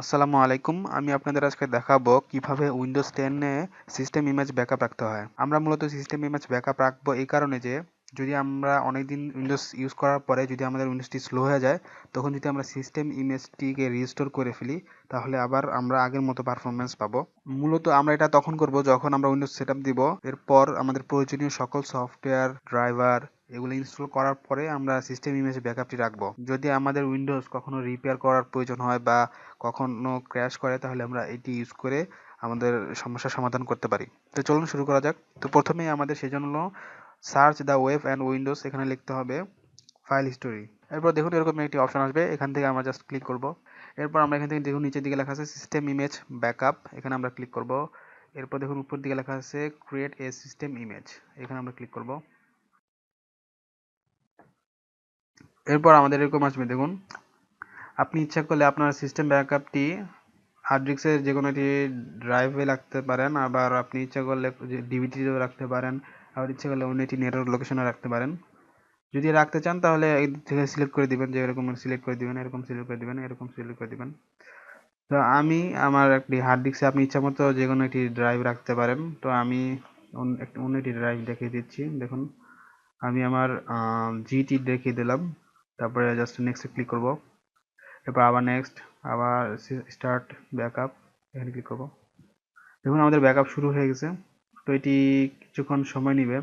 আসসালামু আলাইকুম। আমি আপনাদের আজকে দেখাবো কিভাবে Windows 10 a system image backup রাখতে হয়। আমরা মূলত সিস্টেম ইমেজ ব্যাকআপ রাখবো এই কারণে যে যদি আমরা অনেকদিন উইন্ডোজ ইউজ করার পরে যদি আমাদের উইন্ডোজটি স্লো হয়ে যায়, তখন যদি আমরা সিস্টেম ইমেজটিকে রিস্টোর করে ফেলি, তাহলে আবার আমরা আগের মতো পারফরমেন্স পাবো। মূলত আমরা এটা তখন করব যখন আমরা উইন্ডোজ সেটআপ দিব, এরপর আমাদের প্রয়োজনীয় সকল সফটওয়্যার, ড্রাইভার এগুলো ইনস্টল করার পরে আমরা সিস্টেম ইমেজ ব্যাকআপটি রাখবো। যদি আমাদের উইন্ডোজ কখনো রিপেয়ার করার প্রয়োজন হয় বা কখনো ক্র্যাশ করে, তাহলে আমরা এটি ইউজ করে আমাদের সমস্যার সমাধান করতে পারি। তো চলুন শুরু করা যাক। তো প্রথমেই আমাদের সেজন্য search the web and Windows এখানে লিখতে হবে ফাইল হিস্টোরি। এরপর দেখুন এরকম একটি অপশন আসবে, এখান থেকে আমরা জাস্ট ক্লিক করব। এরপর আমরা এখান থেকে দেখুন নিচের দিকে লেখা আছে সিস্টেম ইমেজ ব্যাকআপ, এখানে আমরা ক্লিক করব। এরপর দেখুন উপর দিকে লেখা আছে ক্রিয়েট এ সিস্টেম ইমেজ, এখানে আমরা ক্লিক করব। এরপর আমাদের এরকম আসবে, দেখুন আপনি ইচ্ছা করলে আপনার সিস্টেম ব্যাকআপটি হার্ড ডিস্কের যে কোনো একটি ড্রাইভে রাখতে পারেন, আবার আপনি ইচ্ছা করলে ডিভিডিতেও রাখতে পারেন, আবার ইচ্ছা করলে অন্য একটি নেটওয়ার্ক লোকেশনে রাখতে পারেন। যদি রাখতে চান তাহলে এই থেকে সিলেক্ট করে দিবেন, যে এরকম সিলেক্ট করে দিবেন, এরকম সিলেক্ট করে দিবেন, এরকম সিলেক্ট করে দিবেন। তো আমি আমার একটি হার্ড ডিস্কে আপনি ইচ্ছা মতো যে কোনো একটি ড্রাইভ রাখতে পারেন। তো আমি অন্য একটি ড্রাইভ দেখিয়ে দিচ্ছি। দেখুন আমি আমার জিটি দেখিয়ে দিলাম, তারপরে জাস্ট নেক্সটে ক্লিক করব। এরপর আবার নেক্সট, আবার স্টার্ট ব্যাকআপ, এখানে ক্লিক করব। দেখুন আমাদের ব্যাকআপ শুরু হয়ে গেছে। তো এটি কিছুক্ষণ সময় নেবে।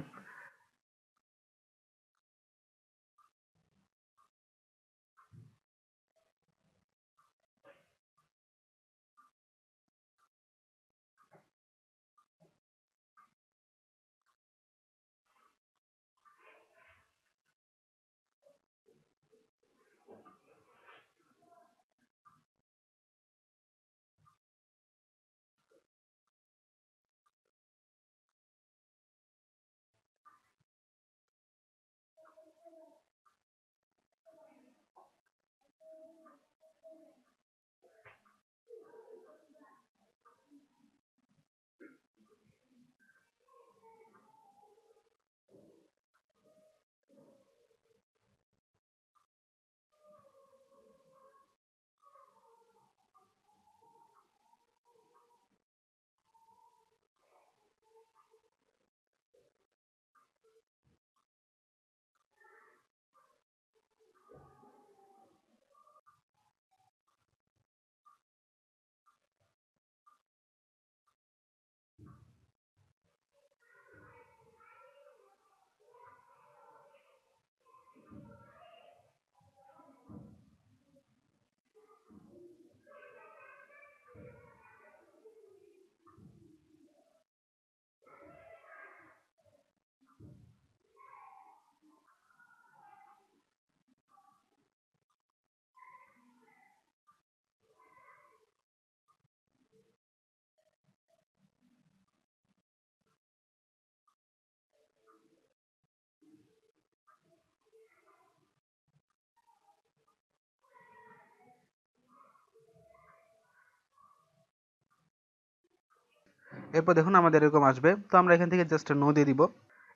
এরপর দেখুন আমাদের এরকম আসবে, তো আমরা এখান থেকে জাস্ট নো দিয়ে দিব।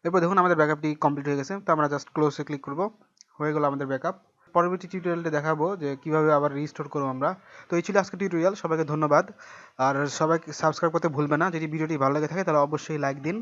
এরপর দেখুন আমাদের ব্যাকআপটি কমপ্লিট হয়ে গেছে, তো আমরা জাস্ট ক্লোজে ক্লিক করব। হয়ে গেল আমাদের ব্যাকআপ। পরবর্তী টিউটোরিয়ালটা দেখাবো যে কিভাবে আবার রিস্টোর করবো আমরা। তো এই ছিল আজকে টিউটোরিয়াল, সবাইকে ধন্যবাদ। আর সবাইকে সাবস্ক্রাইব করতে ভুলবে না। যদি ভিডিওটি ভালো লেগে থাকে তাহলে অবশ্যই লাইক দিন।